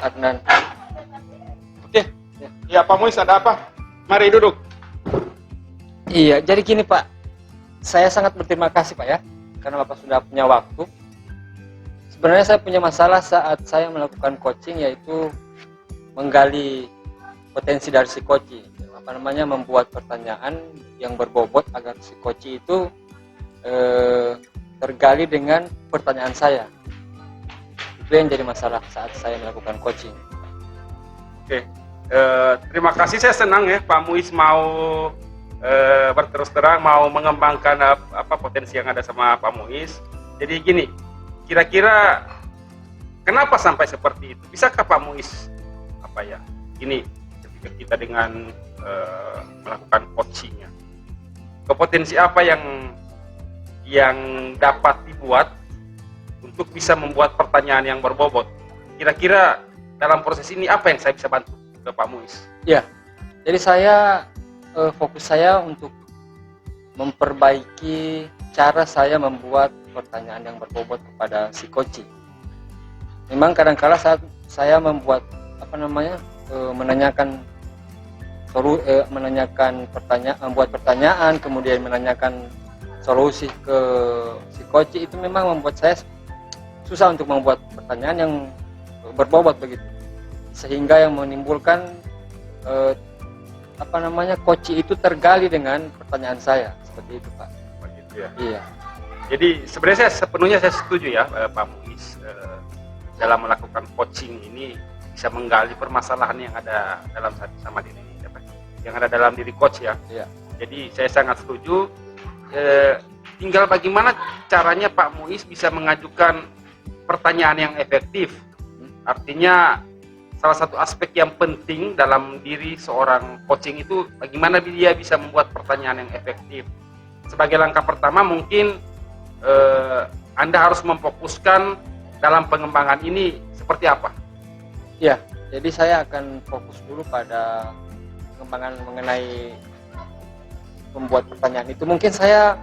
Adnan. Oke. Ya, Pak Muiz, ada apa? Mari duduk. Iya, jadi gini Pak, saya sangat berterima kasih Pak ya, karena Bapak sudah punya waktu. Sebenarnya saya punya masalah saat saya melakukan coaching, yaitu menggali potensi dari si coach, membuat pertanyaan yang berbobot agar si coach itu tergali dengan pertanyaan saya. Itu yang jadi masalah saat saya melakukan coaching. Oke. Terima kasih, saya senang ya Pak Muiz mau berterus terang, mau mengembangkan apa potensi yang ada sama Pak Muiz. Jadi gini, kira-kira kenapa sampai seperti itu? Bisakah Pak Muiz ini ketika kita dengan melakukan coachingnya, kompetensi apa yang dapat dibuat untuk bisa membuat pertanyaan yang berbobot? Kira-kira dalam proses ini apa yang saya bisa bantu ke Pak Muiz? Ya, jadi fokus saya untuk memperbaiki cara saya membuat pertanyaan yang berbobot kepada si coach. Memang kadang-kala saat saya membuat membuat pertanyaan, kemudian menanyakan solusi ke si coach, itu memang membuat saya susah untuk membuat pertanyaan yang berbobot begitu, sehingga yang menimbulkan coach itu tergali dengan pertanyaan saya, seperti itu Pak. Begitu ya. Iya. Jadi sebenarnya sepenuhnya saya setuju ya Pak Muiz, dalam melakukan coaching ini bisa menggali permasalahan yang ada dalam sama diri, yang ada dalam diri coach ya. Iya. Jadi saya sangat setuju. Tinggal bagaimana caranya Pak Muiz bisa mengajukan pertanyaan yang efektif. Artinya salah satu aspek yang penting dalam diri seorang coaching itu bagaimana dia bisa membuat pertanyaan yang efektif. Sebagai langkah pertama mungkin Anda harus memfokuskan dalam pengembangan ini seperti apa? Ya, jadi saya akan fokus dulu pada pengembangan mengenai membuat pertanyaan itu. Mungkin saya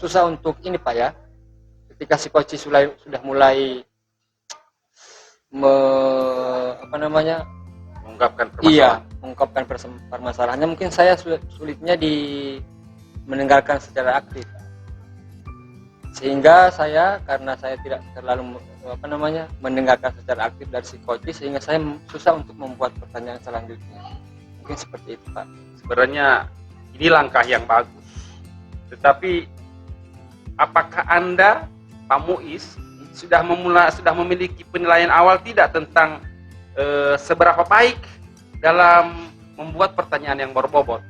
susah untuk ini Pak ya, ketika si coach sudah mulai mengungkapkan permasalahan. mengungkapkan permasalahannya, mungkin saya sulitnya mendengarkan secara aktif, sehingga karena saya tidak terlalu mendengarkan secara aktif dari si coach, sehingga saya susah untuk membuat pertanyaan selanjutnya. Mungkin seperti itu Pak. Sebenarnya ini langkah yang bagus, tetapi apakah Anda Pak Muiz sudah memiliki penilaian awal tidak tentang seberapa baik dalam membuat pertanyaan yang berbobot?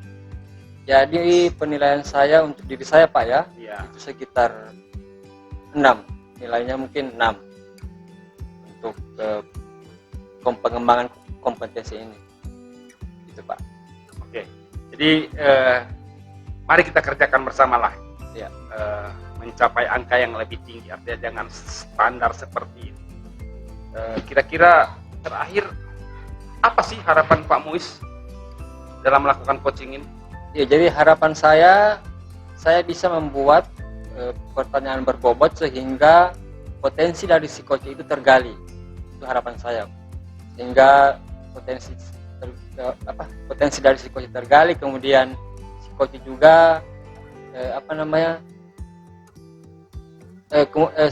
Jadi penilaian saya untuk diri saya Pak ya, itu sekitar 6, nilainya mungkin 6 untuk pengembangan kompetensi ini, gitu Pak. Oke, jadi mari kita kerjakan bersama lah ya, mencapai angka yang lebih tinggi, artinya jangan standar seperti ini. Kira-kira terakhir apa sih harapan Pak Muiz dalam melakukan coaching ini? Ya, jadi harapan saya bisa membuat pertanyaan berbobot sehingga potensi dari si coach itu tergali. Itu harapan saya, sehingga potensi dari si coach tergali, kemudian si coach juga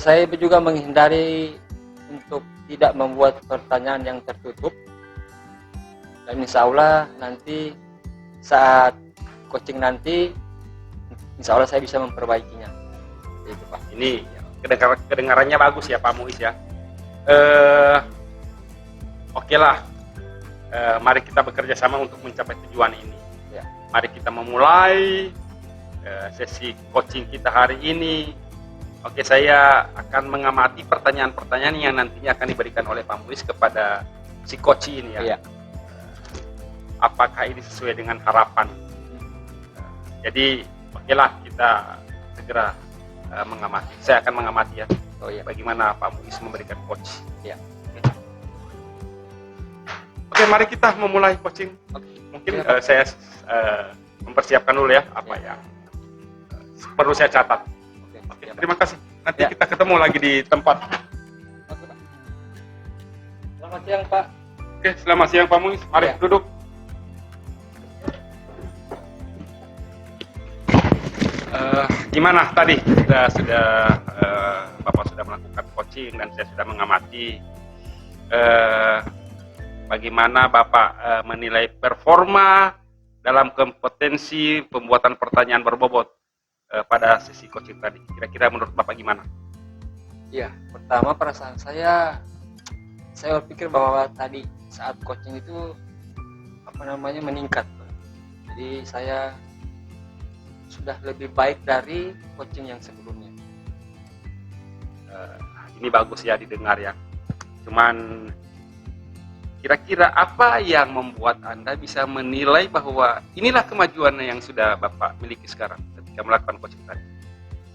saya juga menghindari untuk tidak membuat pertanyaan yang tertutup, dan insya Allah nanti saat coaching nanti insya Allah saya bisa memperbaikinya. Itu Pak. Ini kedengarannya bagus ya Pak Muiz ya. Oke lah, mari kita bekerja sama untuk mencapai tujuan ini. Ya. Mari kita memulai sesi coaching kita hari ini. Oke, saya akan mengamati pertanyaan-pertanyaan yang nantinya akan diberikan oleh Pak Muiz kepada si coach ini ya. Ya. Apakah ini sesuai dengan harapan? Jadi, oke lah, kita segera mengamati. Saya akan mengamati ya. Oh iya. Bagaimana Pak Muiz memberikan coach. Ya. Oke, mari kita memulai coaching. Mungkin saya mempersiapkan dulu ya apa yang perlu saya catat. Oke, terima kasih. Nanti kita ketemu lagi di tempat. Selamat Selamat siang Pak. Oke, selamat siang Pak Muiz. Mari Ya. duduk. Gimana tadi? Bapak sudah melakukan coaching dan saya sudah mengamati. Bagaimana Bapak menilai performa dalam kompetensi pembuatan pertanyaan berbobot pada sesi coaching tadi? Kira-kira menurut Bapak gimana? Ya, pertama perasaan saya berpikir bahwa tadi saat coaching itu meningkat, Pak. Jadi saya sudah lebih baik dari coaching yang sebelumnya. Ini bagus ya didengar ya. Cuman kira-kira apa yang membuat Anda bisa menilai bahwa inilah kemajuan yang sudah Bapak miliki sekarang ketika melakukan coaching tadi?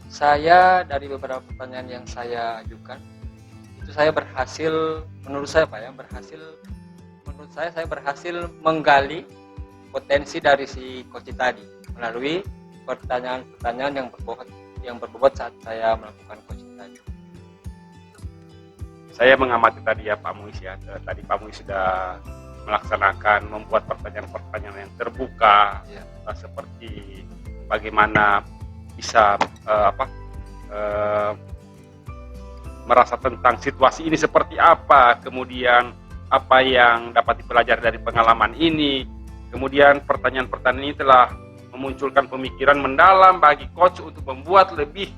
Saya dari beberapa pertanyaan yang saya ajukan itu saya berhasil, menurut saya berhasil menggali potensi dari si coach tadi melalui pertanyaan-pertanyaan yang berbobot saat saya melakukan coaching tadi. Saya mengamati tadi ya Pak Muiz ya. Tadi Pak Muiz sudah melaksanakan membuat pertanyaan-pertanyaan yang terbuka Ya. Seperti bagaimana bisa merasa tentang situasi ini seperti apa, kemudian apa yang dapat dipelajari dari pengalaman ini, kemudian pertanyaan-pertanyaan ini telah memunculkan pemikiran mendalam bagi coach untuk membuat lebih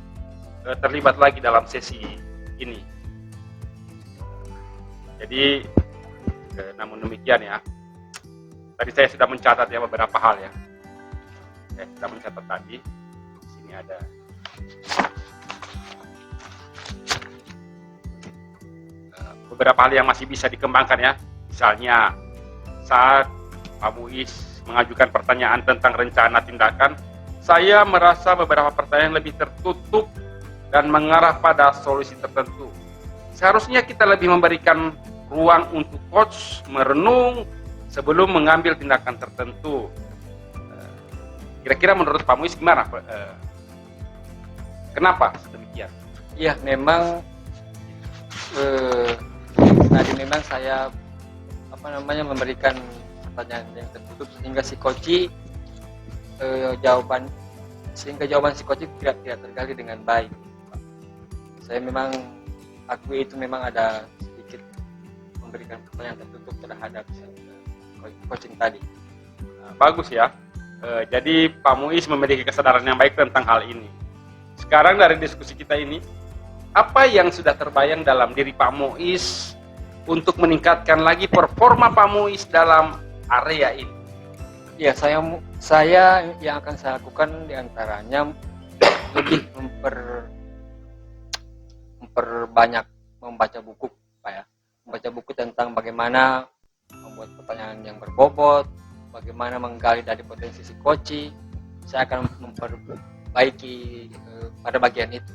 terlibat lagi dalam sesi ini. Jadi namun demikian ya, tadi saya sudah mencatat ya beberapa hal ya. Saya sudah mencatat tadi. Di sini ada beberapa hal yang masih bisa dikembangkan ya. Misalnya saat Pak Muiz mengajukan pertanyaan tentang rencana tindakan, saya merasa beberapa pertanyaan lebih tertutup dan mengarah pada solusi tertentu. Seharusnya kita lebih memberikan ruang untuk coach merenung sebelum mengambil tindakan tertentu. Kira-kira menurut Pak Muiz gimana? Kenapa sedemikian? Iya, memang tadi memang saya memberikan pertanyaan yang tertutup sehingga jawaban si coach tidak tergali dengan baik. Saya memang akui itu memang ada sedikit memberikan pertanyaan tertutup terhadap coaching tadi. Bagus ya. Jadi Pak Muiz memiliki kesadaran yang baik tentang hal ini. Sekarang dari diskusi kita ini, apa yang sudah terbayang dalam diri Pak Muiz untuk meningkatkan lagi performa Pak Muiz dalam area ini? Ya, saya yang akan saya lakukan diantaranya lebih memperbanyak membaca buku, Pak ya. Membaca buku tentang bagaimana membuat pertanyaan yang berbobot, bagaimana menggali dari potensi si coach. Saya akan memperbaiki pada bagian itu.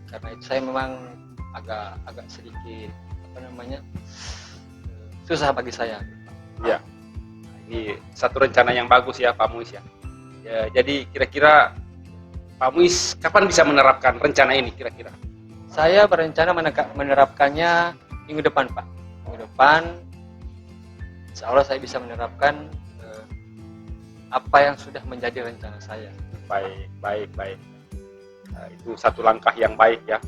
Karena itu saya memang agak sedikit susah bagi saya. Ya, ini satu rencana yang bagus ya Pak Muiz ya. Jadi kira-kira Pak Muiz kapan bisa menerapkan rencana ini kira-kira? Saya berencana menerapkannya minggu depan, Pak. Minggu depan, insya Allah saya bisa menerapkan apa yang sudah menjadi rencana saya. Baik. Itu satu langkah yang baik ya.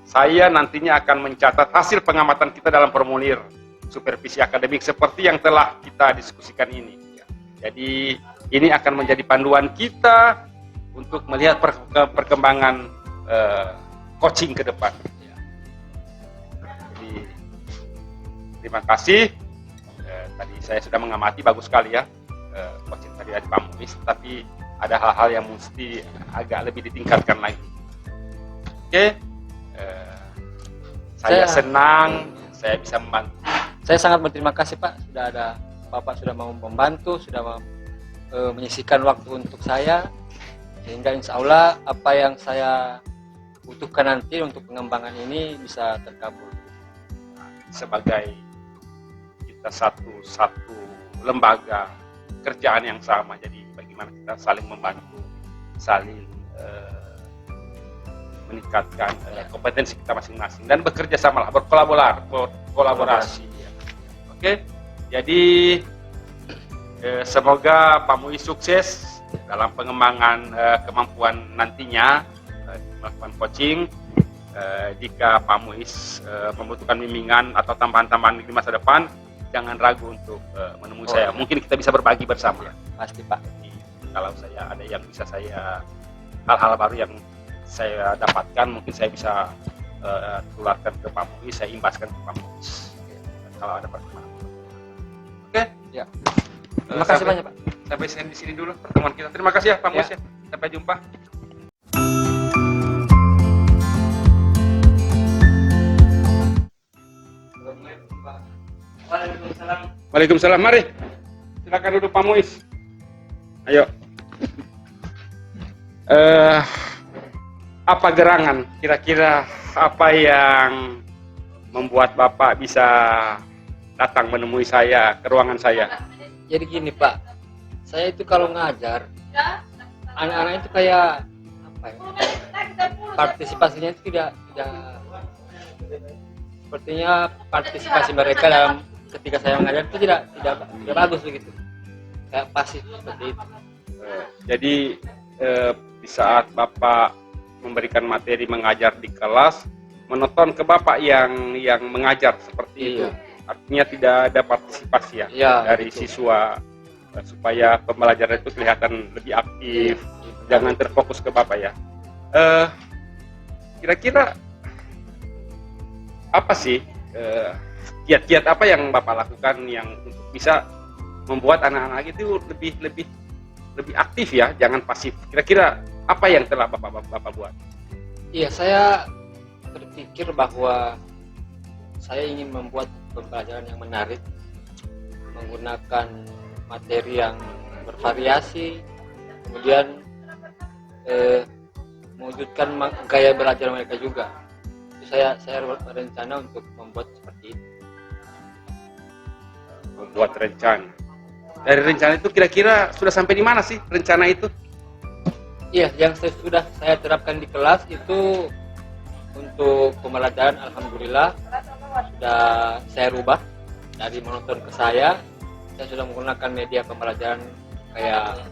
Saya nantinya akan mencatat hasil pengamatan kita dalam formulir supervisi akademik seperti yang telah kita diskusikan ini. Jadi ini akan menjadi panduan kita untuk melihat perkembangan coaching ke depan. Jadi terima kasih. Tadi saya sudah mengamati bagus sekali ya coaching tadi dari Pak Muiz, tapi ada hal-hal yang mesti agak lebih ditingkatkan lagi. Oke, saya senang saya bisa membantu. Saya sangat berterima kasih Pak, Bapak sudah mau membantu, sudah mau menyisihkan waktu untuk saya, sehingga insya Allah apa yang saya butuhkan nanti untuk pengembangan ini bisa terkabul. Sebagai kita satu lembaga kerjaan yang sama, jadi bagaimana kita saling membantu, saling meningkatkan kompetensi kita masing-masing dan bekerja sama lah, berkolaborasi. Ya. Oke, jadi semoga Pak Muiz sukses dalam pengembangan kemampuan nantinya melakukan coaching. Jika Pak Muiz membutuhkan bimbingan atau tambahan-tambahan di masa depan, jangan ragu untuk menemui saya. Mungkin kita bisa berbagi bersama. Pasti Pak. Jadi, kalau saya ada yang bisa hal-hal baru yang saya dapatkan, mungkin saya bisa tularkan ke Pak Muiz, saya imbaskan ke Pak Muiz. Kalau ada perkembangan. Oke? Ya. Terima kasih banyak Pak. Sampai di sini dulu pertemuan kita. Terima kasih ya Pak Muiz ya. Sampai jumpa. Waalaikumsalam. Mari. Silakan duduk Pak Muiz. Ayo. Apa gerangan? Kira-kira apa yang membuat Bapak bisa datang menemui saya ke ruangan saya? Jadi gini Pak, saya itu kalau ngajar, anak-anak itu kayak apa ya? Partisipasinya itu tidak sepertinya partisipasi mereka dalam ketika saya mengajar itu tidak bagus begitu, kayak pasif seperti itu. Jadi di saat Bapak memberikan materi mengajar di kelas, menonton ke Bapak yang mengajar seperti itu, artinya tidak ada partisipasi dari siswa supaya pembelajaran itu kelihatan lebih aktif, jangan terfokus ke Bapak ya. Kira-kira apa sih kiat-kiat apa yang Bapak lakukan yang untuk bisa membuat anak-anak itu lebih aktif ya, jangan pasif. Kira-kira apa yang telah Bapak buat? Iya, saya berpikir bahwa saya ingin membuat pembelajaran yang menarik, menggunakan materi yang bervariasi, kemudian mewujudkan gaya belajar mereka juga. Saya berencana untuk membuat seperti itu. Membuat rencana. Dari rencana itu kira-kira sudah sampai di mana sih rencana itu? Iya, yang sudah saya terapkan di kelas itu untuk pembelajaran, alhamdulillah sudah saya rubah dari menonton ke saya sudah menggunakan media pembelajaran kayak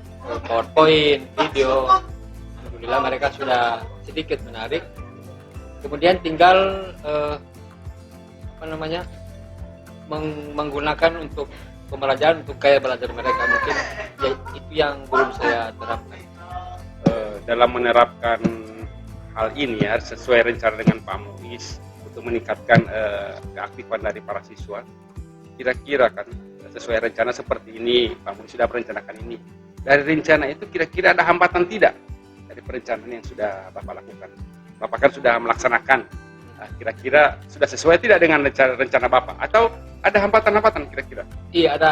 PowerPoint, video. Alhamdulillah mereka sudah sedikit menarik. Kemudian tinggal menggunakan untuk pembelajaran untuk gaya belajar mereka, mungkin ya, itu yang belum saya terapkan. Dalam menerapkan hal ini ya sesuai rencana dengan Pak Muiz untuk meningkatkan keaktifan dari para siswa, kira-kira kan sesuai rencana seperti ini Pak Muiz sudah merencanakan ini. Dari rencana itu kira-kira ada hambatan tidak dari perencanaan yang sudah Bapak lakukan? Bapak kan sudah melaksanakan, kira-kira sudah sesuai tidak dengan rencana Bapak atau ada hambatan-hambatan kira-kira? Iya, ada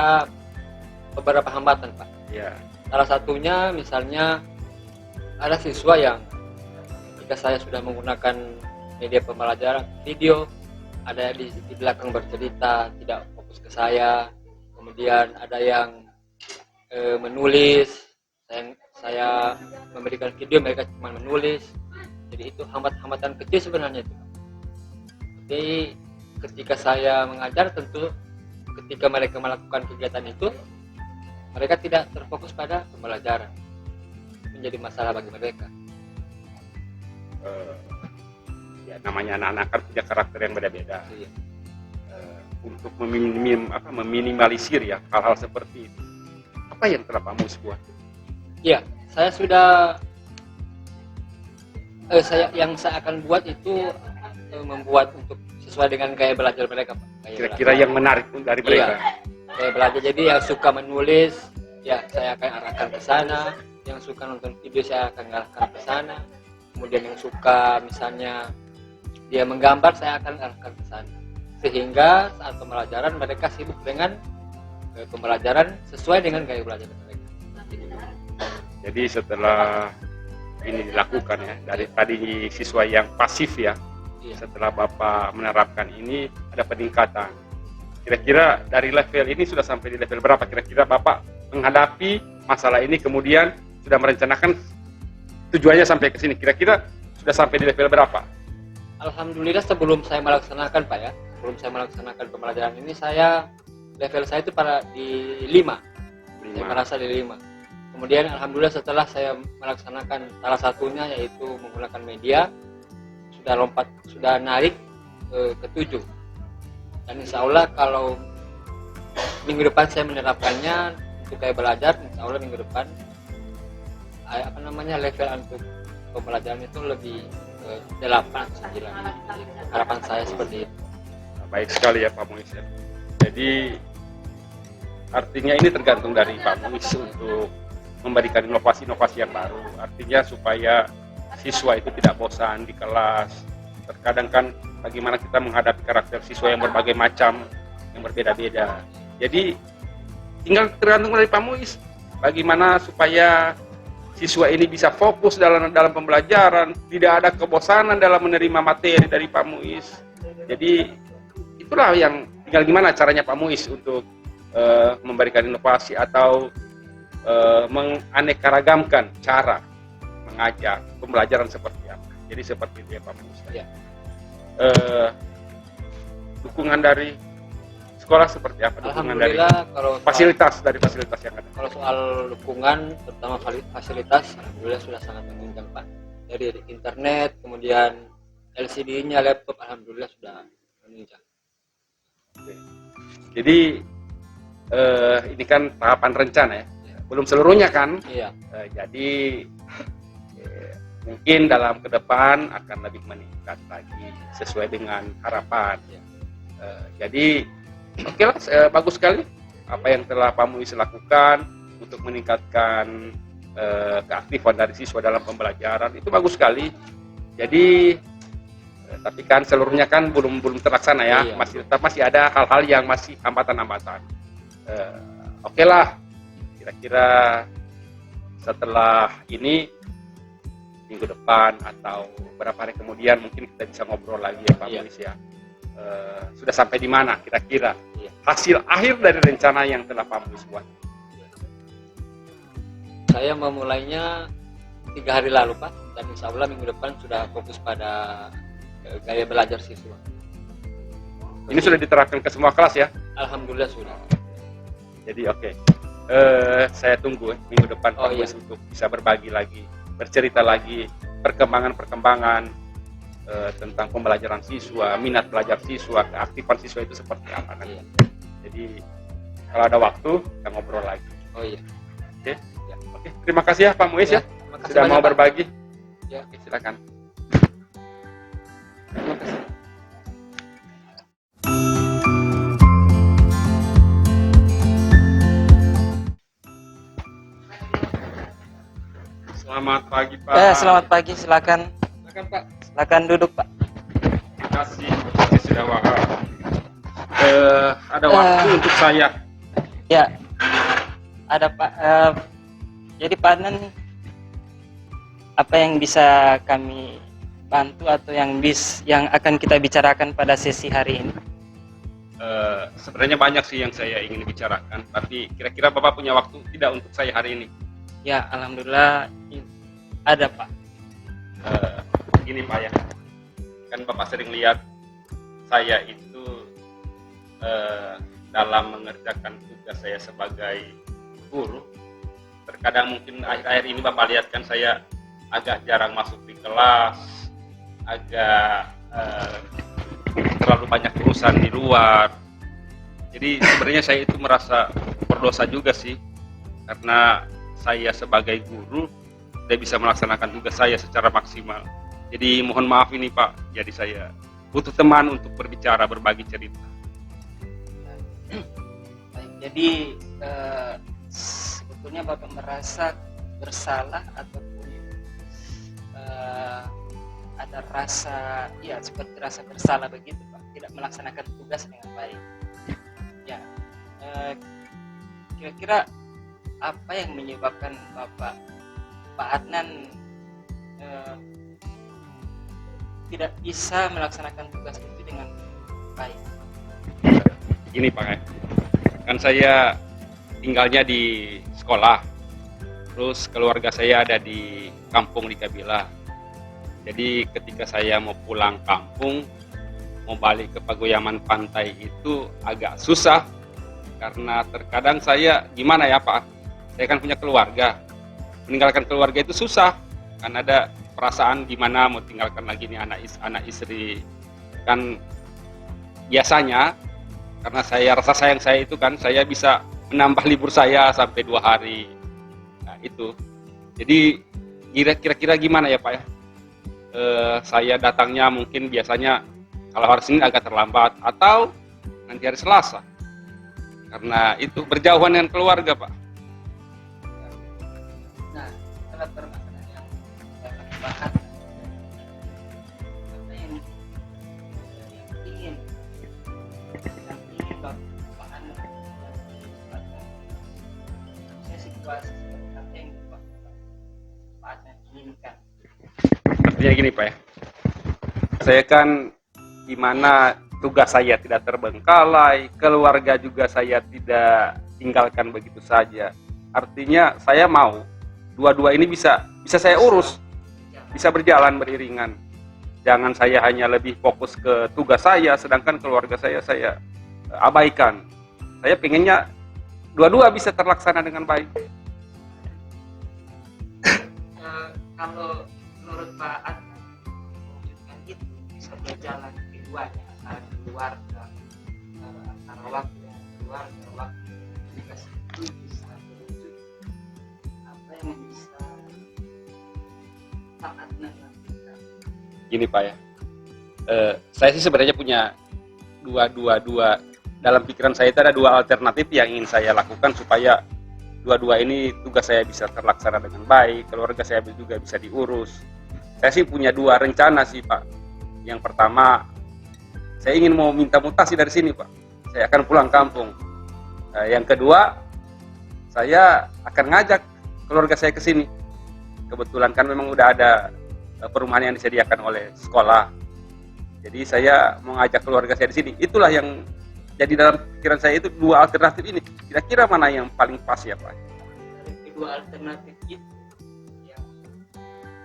beberapa hambatan Pak. Ya. Salah satunya misalnya ada siswa yang ketika saya sudah menggunakan media pembelajaran video, ada di belakang bercerita tidak fokus ke saya, kemudian ada yang menulis, saya memberikan video mereka cuma menulis. Jadi itu hambatan kecil sebenarnya itu. Jadi ketika saya mengajar, tentu ketika mereka melakukan kegiatan itu mereka tidak terfokus pada pembelajaran, menjadi masalah bagi mereka. Ya namanya anak-anak kan punya karakter yang beda-beda. Iya. Untuk meminimalisir ya hal-hal seperti itu, apa yang telah Pak Muiz buat? Iya, saya sudah saya akan buat itu membuat untuk sesuai dengan gaya belajar mereka Pak. Kira-kira yang menarik dari mereka. Iya, gaya belajar. Jadi yang suka menulis ya saya akan arahkan ke sana, yang suka nonton video saya akan arahkan ke sana, kemudian yang suka misalnya dia menggambar saya akan arahkan ke sana, sehingga saat pembelajaran mereka sibuk dengan pembelajaran sesuai dengan gaya belajar mereka. Jadi setelah ini dilakukan ya, dari tadi siswa yang pasif ya, setelah Bapak menerapkan ini ada peningkatan. Kira-kira dari level ini sudah sampai di level berapa? Kira-kira Bapak menghadapi masalah ini kemudian sudah merencanakan tujuannya sampai ke sini. Kira-kira sudah sampai di level berapa? Alhamdulillah sebelum saya melaksanakan Pak ya, sebelum saya melaksanakan pembelajaran ini level saya itu di 5. Saya merasa di 5. Kemudian alhamdulillah setelah saya melaksanakan salah satunya yaitu menggunakan media, sudah naik ke 7. Dan insya Allah kalau minggu depan saya menerapkannya untuk kayak belajar, insya Allah minggu depan level untuk pembelajaran itu lebih 8, 9. Harapan saya seperti itu. Baik sekali ya Pak Muiz ya. Jadi artinya ini tergantung dari Pak Muiz untuk memberikan inovasi-inovasi yang baru. Artinya supaya siswa itu tidak bosan di kelas. Terkadang kan bagaimana kita menghadapi karakter siswa yang berbagai macam, yang berbeda-beda. Jadi tinggal tergantung dari Pak Muiz. Bagaimana supaya siswa ini bisa fokus dalam pembelajaran, tidak ada kebosanan dalam menerima materi dari Pak Muiz. Jadi itulah yang tinggal gimana caranya Pak Muiz untuk memberikan inovasi atau menganeka-ragamkan cara mengajar pembelajaran seperti apa. Jadi seperti itu ya Pak Muiz. Ya. Dukungan dari sekolah seperti apa? Dukungan dari fasilitas yang ada. Kalau soal dukungan, terutama fasilitas, alhamdulillah sudah sangat menunjang Pak. Dari internet, kemudian LCD-nya, laptop, alhamdulillah sudah menunjang. Oke. Jadi ini kan tahapan rencana ya, belum seluruhnya kan? Iya. Jadi mungkin dalam ke depan akan lebih meningkat lagi sesuai dengan harapan. Ya. Jadi oke lah, bagus sekali apa yang telah Pak Muiz lakukan untuk meningkatkan keaktifan dari siswa dalam pembelajaran, itu bagus sekali. Jadi tapi kan seluruhnya kan belum terlaksana ya, iya. masih ada hal-hal yang masih hambatan-hambatan. Oke lah, kira-kira setelah ini minggu depan atau beberapa hari kemudian mungkin kita bisa ngobrol lagi ya Pak Muiz ya. Sudah sampai di mana kira-kira hasil akhir dari rencana yang telah Pak Muiz buat? Saya memulainya 3 hari lalu Pak, dan insya Allah minggu depan sudah fokus pada gaya belajar siswa. Ini sudah diterapkan ke semua kelas ya? Alhamdulillah sudah. Jadi oke. Saya tunggu minggu depan Pak Muiz untuk bisa berbagi lagi, bercerita lagi perkembangan tentang pembelajaran siswa, minat belajar siswa, keaktifan siswa itu seperti apa kan? Iya. Jadi kalau ada waktu kita ngobrol lagi. Oh iya. Oke. Ya. Oke. Terima kasih ya Pak Muiz ya. Sudah mau berbagi. Ya. Oke, silakan. Terima kasih. Selamat pagi Pak. Selamat pagi, silakan. Silakan Pak. Silakan duduk Pak. Terima kasih sudah waktu. Ada waktu untuk saya. Ya, ada Pak. Jadi Pak Adnan, apa yang bisa kami bantu atau yang akan kita bicarakan pada sesi hari ini? Sebenarnya banyak sih yang saya ingin bicarakan, tapi kira-kira Bapak punya waktu tidak untuk saya hari ini? Ya, alhamdulillah ada Pak. Gini Pak ya, kan Bapak sering lihat saya itu dalam mengerjakan tugas saya sebagai guru. Terkadang mungkin akhir-akhir ini Bapak lihat kan saya agak jarang masuk di kelas, agak terlalu banyak urusan di luar. Jadi sebenarnya saya itu merasa berdosa juga sih, karena saya sebagai guru tidak bisa melaksanakan tugas saya secara maksimal. Jadi mohon maaf ini Pak, jadi saya butuh teman untuk berbicara, berbagi cerita. Baik, jadi sebetulnya Bapak merasa bersalah ataupun ada rasa, ya seperti rasa bersalah begitu Pak, tidak melaksanakan tugas dengan baik. Ya, kira-kira apa yang menyebabkan Pak Adnan tidak bisa melaksanakan tugas itu dengan baik? Gini Pak, kan saya tinggalnya di sekolah, terus keluarga saya ada di kampung di Kabila. Jadi ketika saya mau pulang kampung, mau balik ke Pagoyaman Pantai itu agak susah karena terkadang saya gimana ya Pak, saya kan punya keluarga, meninggalkan keluarga itu susah kan, ada perasaan gimana mau tinggalkan lagi nih anak istri kan. Biasanya karena saya rasa sayang saya itu kan, saya bisa menambah libur saya sampai 2 hari. Nah itu, jadi kira-kira gimana ya Pak ya, saya datangnya mungkin biasanya kalau hari Senin agak terlambat atau nanti hari Selasa, karena itu berjauhan dengan keluarga Pak. Nah, setelah permasalahan yang akan dibahas, apa yang ingin Bapak Anak saya situasi apa yang Bapak Anak inginkan. Artinya gini Pak ya, saya kan dimana tugas saya tidak terbengkalai, keluarga juga saya tidak tinggalkan begitu saja. Artinya saya mau dua-dua ini bisa saya urus, bisa berjalan beriringan. Jangan saya hanya lebih fokus ke tugas saya, sedangkan keluarga saya abaikan. Saya pengennya dua-dua bisa terlaksana dengan baik. Kalau menurut Pak Adnan, mewujudkan itu bisa berjalan keduanya, antara keluarga, antara waktu dan keluarga, waktu tugas itu bisa terwujud. Apa yang bisa Pak Adnan lakukan? Gini Pak ya, saya sih sebenarnya punya dua dalam pikiran saya itu ada 2 alternatif yang ingin saya lakukan supaya dua-dua ini tugas saya bisa terlaksana dengan baik, keluarga saya juga bisa diurus. Saya sih punya 2 rencana sih Pak. Yang pertama, saya ingin mau minta mutasi dari sini Pak. Saya akan pulang kampung. Yang kedua, saya akan ngajak keluarga saya ke sini. Kebetulan kan memang udah ada perumahan yang disediakan oleh sekolah. Jadi saya mau ngajak keluarga saya di sini. Itulah yang jadi dalam pikiran saya itu 2 alternatif ini. Kira-kira mana yang paling pas ya Pak? Dari kedua alternatif itu, yang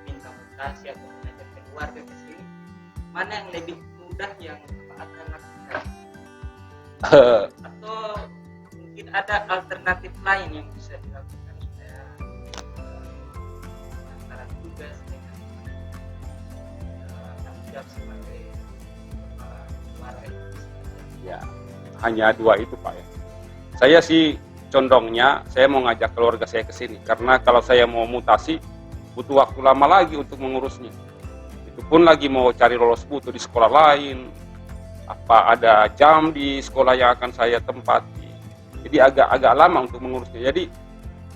minta mutasi atau mengajak keluarga ke sini, mana yang lebih mudah yang Pak Adnan lakukan? Atau mungkin ada alternatif lain yang bisa dilakukan supaya antara tugas dengan tanggung jawab sebagai kepala keluarga itu? Ya, hanya 2 itu Pak ya. Saya sih condongnya saya mau ngajak keluarga saya ke sini karena kalau saya mau mutasi butuh waktu lama lagi untuk mengurusnya. Itu pun lagi mau cari lolos putu di sekolah lain, apa ada jam di sekolah yang akan saya tempati. Jadi agak lama untuk mengurusnya. Jadi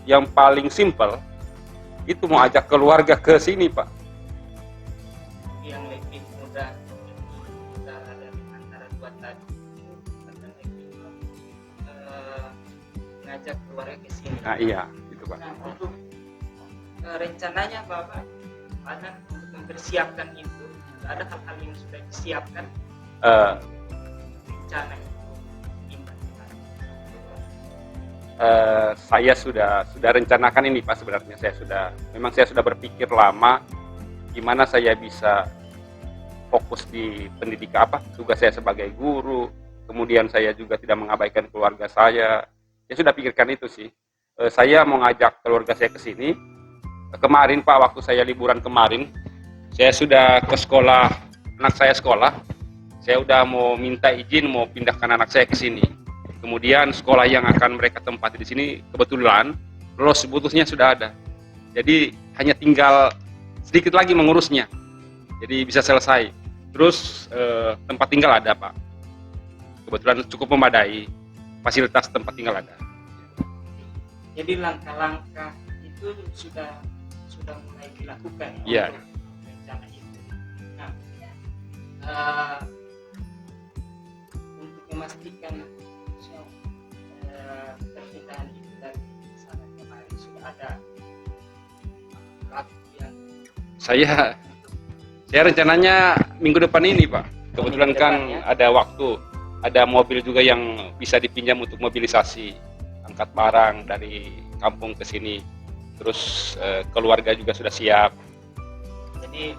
yang paling simpel itu mau ajak keluarga ke sini Pak. Yang lebih mudah dari antara 2 tadi akan lebih ngajak keluarga ke sini. Nah iya, itu Pak. Nah, untuk rencananya Bapak Adnan untuk mempersiapkan itu, ada hal-hal yang sudah disiapkan rencana itu Saya sudah rencanakan ini Pak. Sebenarnya saya sudah berpikir lama gimana saya bisa fokus di pendidikan, tugas saya sebagai guru, kemudian saya juga tidak mengabaikan keluarga saya. Saya sudah pikirkan itu sih. Saya mau ngajak keluarga saya ke sini. Kemarin Pak, waktu saya liburan kemarin, saya sudah ke sekolah, anak saya sekolah. Saya udah mau minta izin mau pindahkan anak saya ke sini. Kemudian sekolah yang akan mereka tempati di sini kebetulan lolos putusnya sudah ada. Jadi hanya tinggal sedikit lagi mengurusnya. Jadi bisa selesai. Terus tempat tinggal ada Pak. Kebetulan cukup memadai. Fasilitas tempat tinggal ada. Jadi langkah-langkah itu sudah mulai dilakukan Iya. untuk rencana itu. Nah, untuk memastikan perpindahan itu dari sana kemari sudah ada waktu yang Saya rencananya minggu depan ini Pak. Kebetulan Minggu kan depan, ya? ada waktu, ada mobil juga yang bisa dipinjam untuk mobilisasi angkat barang dari kampung ke sini. Terus keluarga juga sudah siap. jadi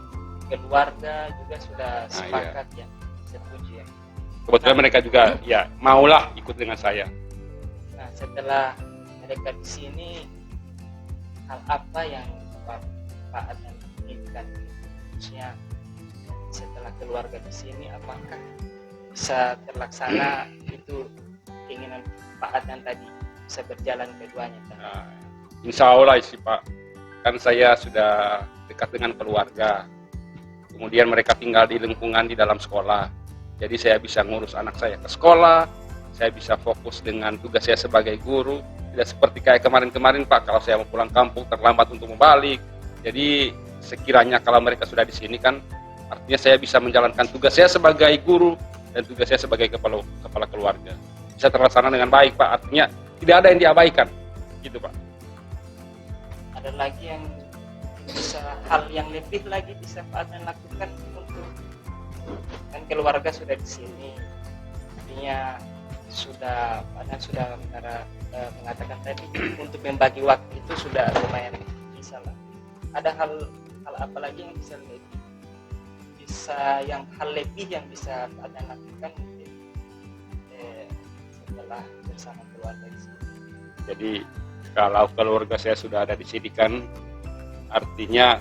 keluarga juga sudah Nah, sepakat ya, setuju ya. Kebetulan mereka juga ya maulah ikut dengan saya. Nah, setelah mereka di sini, hal apa yang Pak Adnan inginkan? Maksudnya setelah keluarga di sini, apakah bisa terlaksana itu keinginan Pak Adnan tadi, bisa berjalan keduanya? Nah, insya Allah sih Pak, kan saya sudah dekat dengan keluarga, kemudian mereka tinggal di lingkungan di dalam sekolah, jadi saya bisa ngurus anak saya ke sekolah, saya bisa fokus dengan tugas saya sebagai guru, tidak seperti kayak kemarin-kemarin Pak, kalau saya mau pulang kampung terlambat untuk membalik. Jadi sekiranya kalau mereka sudah di sini kan, artinya saya bisa menjalankan tugas saya sebagai guru dan tugas saya sebagai kepala keluarga bisa terlaksana dengan baik Pak, artinya tidak ada yang diabaikan gitu Pak. Ada lagi yang bisa, hal yang lebih lagi bisa Pak Adnan lakukan untuk, kan keluarga sudah di sini, artinya sudah Pak Adnan sudah mengatakan tadi untuk membagi waktu itu sudah lumayan bisa lah. Ada hal apa lagi yang hal lebih yang bisa Pak Adnan lakukan setelah bersama keluarga di sini? Jadi kalau keluarga saya sudah ada di sini kan, artinya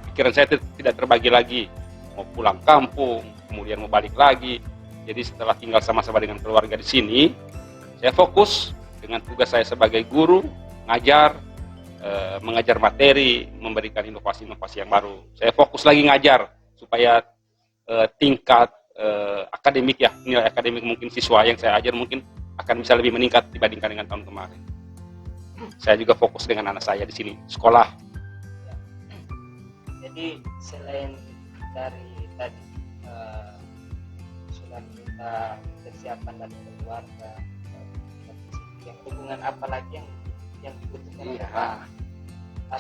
pikiran saya tidak terbagi lagi, mau pulang kampung, kemudian mau balik lagi. Jadi setelah tinggal sama-sama dengan keluarga di sini, saya fokus dengan tugas saya sebagai guru, mengajar materi, memberikan inovasi-inovasi yang baru. Saya fokus lagi ngajar supaya tingkat akademik ya, nilai akademik mungkin siswa yang saya ajar mungkin akan bisa lebih meningkat dibandingkan dengan tahun kemarin. Saya juga fokus dengan anak saya di sini, sekolah. Jadi selain dari tadi sudah minta persiapan dari keluarga, yang hubungan apa lagi yang dibutuhkan? Iya.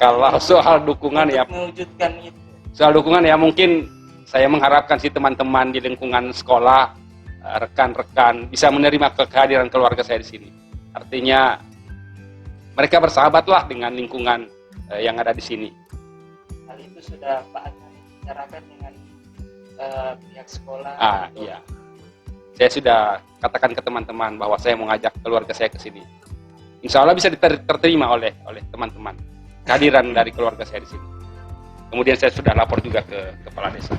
Kalau soal dukungan ya, mewujudkan itu. Soal dukungan ya mungkin saya mengharapkan si teman-teman di lingkungan sekolah, rekan-rekan bisa menerima kehadiran keluarga saya di sini. Artinya mereka bersahabatlah dengan lingkungan yang ada di sini. Hal itu sudah Pak Adnan bicarakan dengan pihak sekolah? Iya. Saya sudah katakan ke teman-teman bahwa saya mau ngajak keluarga saya ke sini. Insya Allah bisa diterima oleh teman-teman kehadiran dari keluarga saya di sini. Kemudian saya sudah lapor juga ke kepala desa.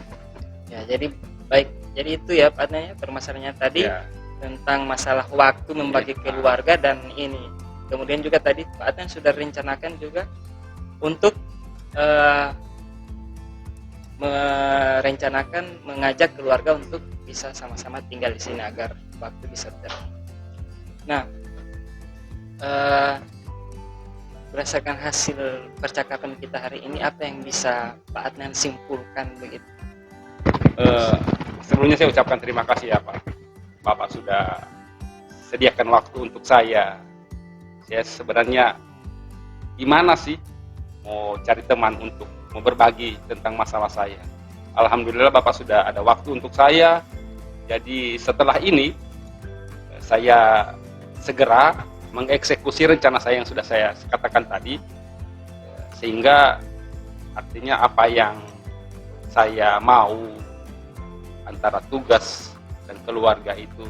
Ya, jadi baik. Jadi itu ya Pak Adnan ya, permasalahannya tadi Ya. tentang masalah waktu membagi keluarga dan ini. Kemudian juga tadi Pak Adnan sudah rencanakan juga untuk merencanakan mengajak keluarga untuk bisa sama-sama tinggal di sini agar waktu bisa Nah, berdasarkan hasil percakapan kita hari ini, apa yang bisa Pak Adnan simpulkan begitu? Sebelumnya saya ucapkan terima kasih ya Pak. Bapak sudah sediakan waktu untuk saya. Saya sebenarnya gimana sih mau cari teman untuk mau berbagi tentang masalah saya. Alhamdulillah Bapak sudah ada waktu untuk saya. Jadi setelah ini saya segera mengeksekusi rencana saya yang sudah saya katakan tadi, sehingga artinya apa yang saya mau antara tugas dan keluarga itu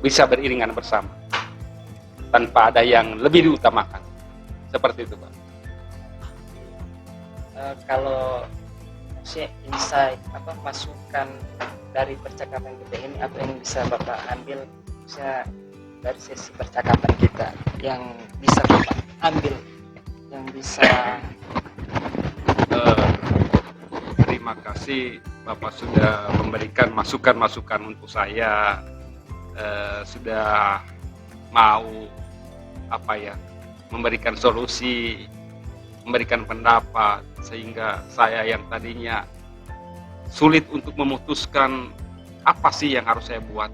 bisa beriringan bersama tanpa ada yang lebih diutamakan, seperti itu Pak. Kalau insight masukan dari percakapan kita ini, apa yang bisa Bapak ambil dari sesi percakapan kita yang bisa Bapak ambil, yang bisa terima kasih Bapak sudah memberikan masukan-masukan untuk saya, sudah mau memberikan solusi, memberikan pendapat, sehingga saya yang tadinya sulit untuk memutuskan apa sih yang harus saya buat,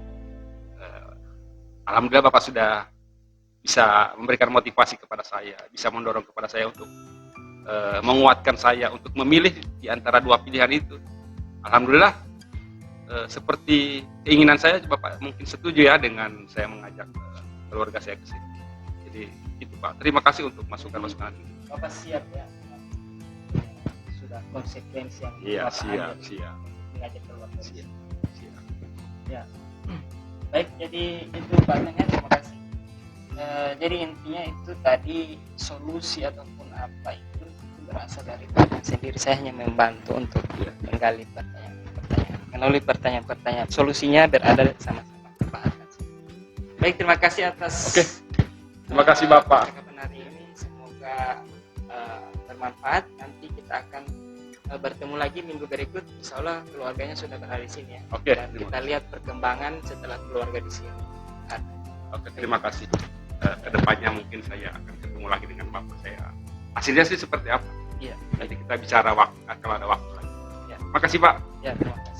alhamdulillah Bapak sudah bisa memberikan motivasi kepada saya, bisa mendorong kepada saya untuk menguatkan saya untuk memilih di antara dua pilihan itu. Alhamdulillah seperti keinginan saya, Bapak mungkin setuju ya dengan saya mengajak keluarga saya ke sini. Jadi itu Pak, terima kasih untuk masukan-masukan. Bapak siap ya, sudah ada konsekuensi yang Iya, Bapak siap, ambil siap. mengajak keluar dari sini. Siap. Ya. Baik, jadi itu Pak Adnan ya, terima kasih. Jadi intinya itu tadi solusi ataupun apa itu berasal dari Pak Adnan sendiri. Saya hanya membantu untuk menggali pertanyaan-pertanyaan. Melalui pertanyaan-pertanyaan, solusinya berada sama-sama Pak Adnan. Baik, terima kasih atas. Oke. Terima kasih Bapak. Percakapan hari ini semoga bermanfaat. Nanti kita akan bertemu lagi minggu berikut. Insya Allah keluarganya sudah berada di sini ya. Oke, Dan terima kita lihat perkembangan setelah keluarga di sini. Oke, terima kasih. Kedepannya mungkin saya akan ketemu lagi dengan Bapak saya. Hasilnya sih seperti apa? Iya. Nanti kita bicara waktu kalau ada waktu lagi. Ya. Makasih Pak. Ya, terima kasih.